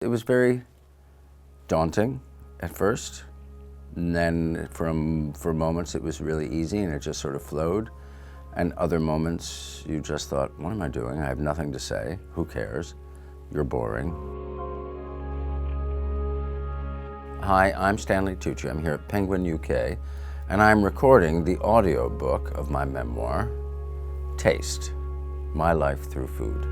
It was very daunting at first, and then for moments it was really easy and it just sort of flowed. And other moments you just thought, what am I doing? I have nothing to say. Who cares? You're boring. Hi, I'm Stanley Tucci. I'm here at Penguin UK, and I'm recording the audiobook of my memoir, Taste, My Life Through Food.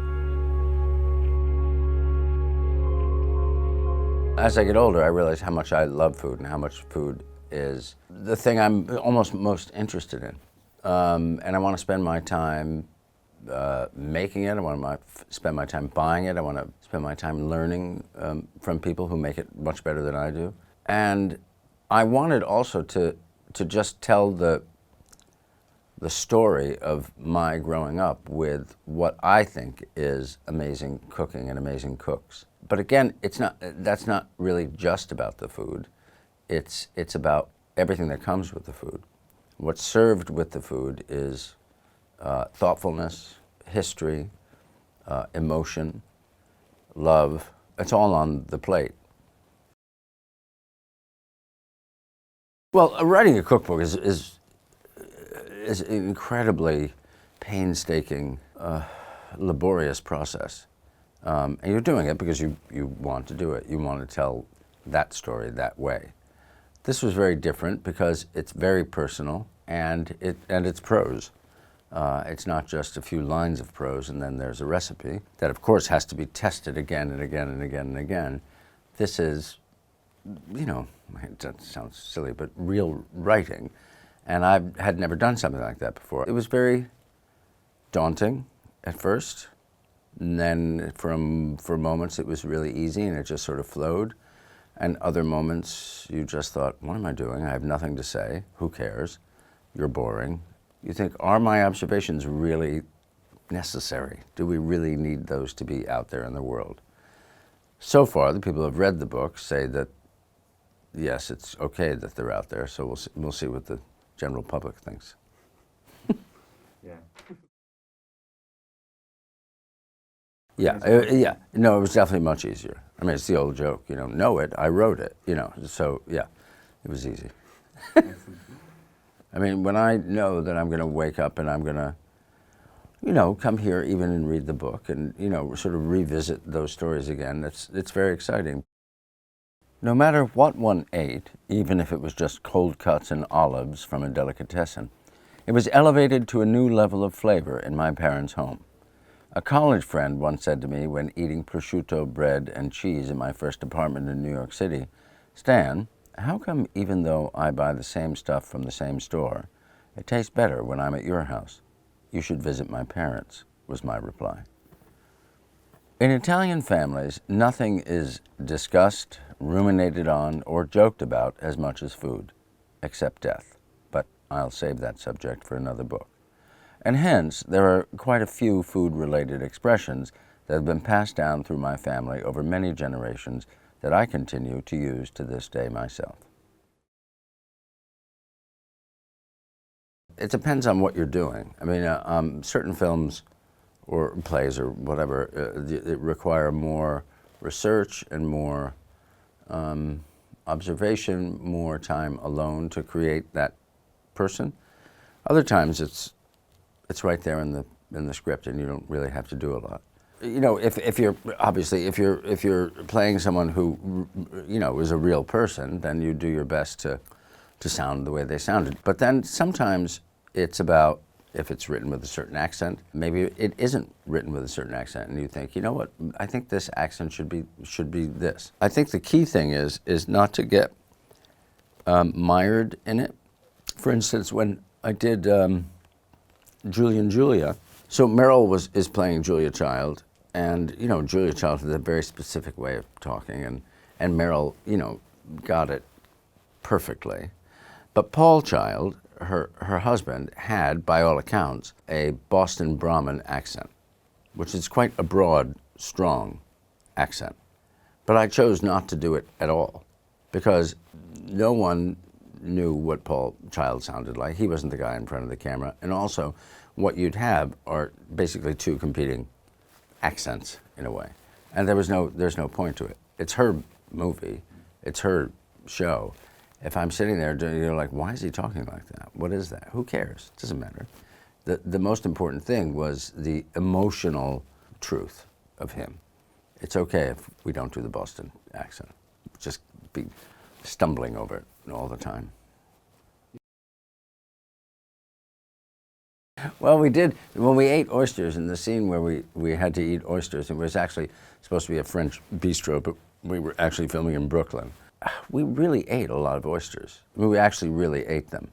As I get older, I realize how much I love food and how much food is the thing I'm almost most interested in. And I want to spend my time making it. I want to spend my time buying it. I want to spend my time learning from people who make it much better than I do. And I wanted also to just tell the story of my growing up with what I think is amazing cooking and amazing cooks. But again, that's not really just about the food. It's about everything that comes with the food. What's served with the food is thoughtfulness, history, emotion, love. It's all on the plate. Well, writing a cookbook is an incredibly painstaking, laborious process. And you're doing it because you want to do it. You want to tell that story that way. This was very different because it's very personal and it's prose. It's not just a few lines of prose and then there's a recipe that of course has to be tested again and again and again and again. This is, that sounds silly, but real writing. And I had never done something like that before. It was very daunting at first. And then for moments it was really easy and it just sort of flowed. And other moments you just thought, what am I doing? I have nothing to say. Who cares? You're boring. You think, are my observations really necessary? Do we really need those to be out there in the world? So far, the people who have read the book say that, yes, it's okay that they're out there, so we'll see what the general public thinks. Yeah. Yeah. No, it was definitely much easier. I mean, it's the old joke, know it, I wrote it, so yeah, it was easy. I mean, when I know that I'm going to wake up and I'm going to, come here even and read the book and, sort of revisit those stories again, it's very exciting. No matter what one ate, even if it was just cold cuts and olives from a delicatessen, it was elevated to a new level of flavor in my parents' home. A college friend once said to me when eating prosciutto bread and cheese in my first apartment in New York City, "Stan, how come even though I buy the same stuff from the same store, it tastes better when I'm at your house? You should visit my parents," was my reply. In Italian families, nothing is discussed, ruminated on, or joked about as much as food, except death. But I'll save that subject for another book. And hence, there are quite a few food-related expressions that have been passed down through my family over many generations that I continue to use to this day myself. It depends on what you're doing. I mean, certain films or plays or whatever, it require more research and more observation, more time alone to create that person. Other times it's right there in the script and you don't really have to do a lot. If you're playing someone who, is a real person, then you do your best to sound the way they sounded. But then sometimes it's about, if it's written with a certain accent, maybe it isn't written with a certain accent, and you think, you know what, I think this accent should be this. I think the key thing is not to get mired in it. For instance, when I did Julie and Julia, so Meryl is playing Julia Child, and Julia Child has a very specific way of talking, and Meryl got it perfectly. But Paul Child, her husband, had, by all accounts, a Boston Brahmin accent, which is quite a broad, strong accent. But I chose not to do it at all, because no one knew what Paul Child sounded like. He wasn't the guy in front of the camera. And also, what you'd have are basically two competing accents, in a way. And there's no point to it. It's her movie. It's her show. If I'm sitting there, you're like, why is he talking like that? What is that? Who cares? It doesn't matter. The most important thing was the emotional truth of him. It's okay if we don't do the Boston accent. Just be stumbling over it all the time. Well, we did, when we ate oysters, in the scene where we had to eat oysters, it was actually supposed to be a French bistro, but we were actually filming in Brooklyn. We really ate a lot of oysters. I mean, we actually really ate them.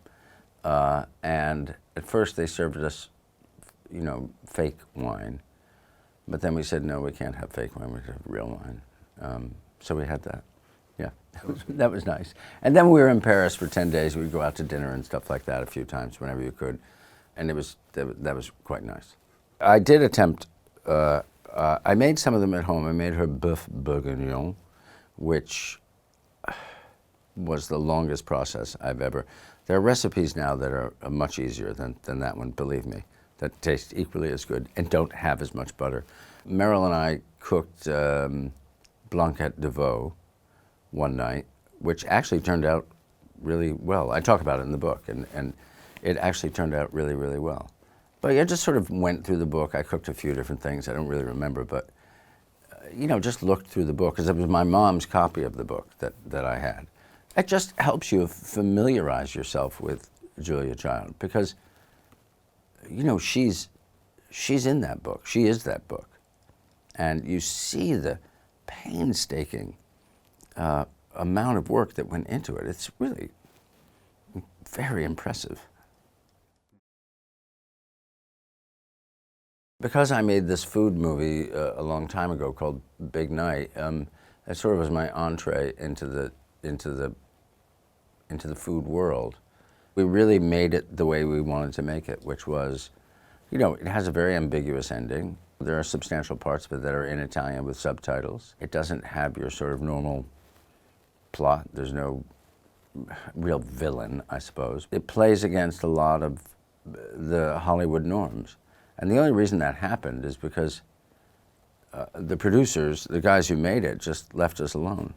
And at first they served us, you know, fake wine. But then we said, no, we can't have fake wine, we have real wine. So we had that. Yeah, that was nice. And then we were in Paris for 10 days. We'd go out to dinner and stuff like that a few times whenever you could. And that was quite nice. I did attempt, I made some of them at home. I made her boeuf bourguignon, which was the longest process I've ever. There are recipes now that are much easier than that one, believe me, that taste equally as good and don't have as much butter. Meryl and I cooked blanquette de veau one night, which actually turned out really well. I talk about it in the book, and it actually turned out really, really well. But I just sort of went through the book. I cooked a few different things. I don't really remember, but you know, just looked through the book, because it was my mom's copy of the book that I had. It just helps you familiarize yourself with Julia Child, because you know, she's in that book. She is that book. And you see the painstaking amount of work that went into it. It's really very impressive. Because I made this food movie a long time ago called Big Night, it sort of was my entree into the food world. We really made it the way we wanted to make it, which was, you know, it has a very ambiguous ending. There are substantial parts of it that are in Italian with subtitles. It doesn't have your sort of normal plot. There's no real villain, I suppose. It plays against a lot of the Hollywood norms. And the only reason that happened is because the producers, the guys who made it, just left us alone.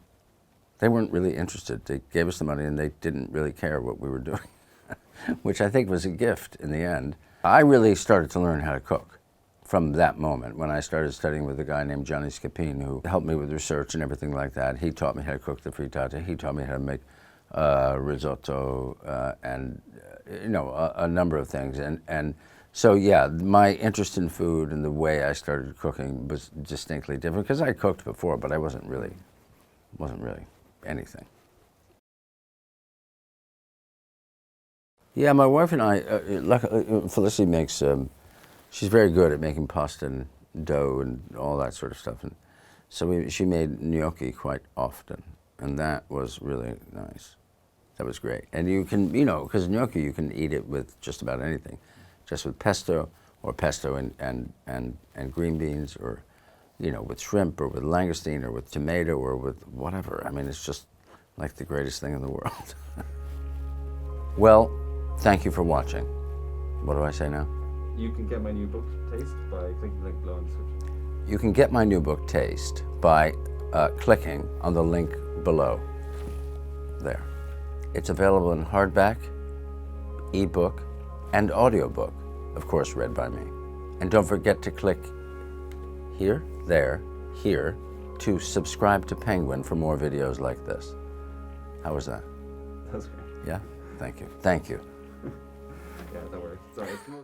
They weren't really interested. They gave us the money and they didn't really care what we were doing, which I think was a gift in the end. I really started to learn how to cook from that moment when I started studying with a guy named Johnny Scapin, who helped me with research and everything like that. He taught me how to cook the frittata. He taught me how to make risotto and you know, a number of things. And so yeah, my interest in food and the way I started cooking was distinctly different, because I cooked before, but I wasn't really anything. Yeah, my wife and I, Felicity makes, she's very good at making pasta and dough and all that sort of stuff. And so she made gnocchi quite often, and that was really nice. That was great. And you can, you know, because gnocchi, you can eat it with just about anything. Just with pesto, or pesto and green beans, or, you know, with shrimp, or with langoustine, or with tomato, or with whatever. I mean, it's just like the greatest thing in the world. Well, thank you for watching. What do I say now? You can get my new book, Taste, by clicking the link below in the description. You can get my new book, Taste, by clicking on the link below there. It's available in hardback, ebook, and audiobook, of course read by me. And don't forget to click here, there, here, to subscribe to Penguin for more videos like this. How was that? That's great. Yeah? Thank you. Thank you. Yeah, that works. Sorry, it's the most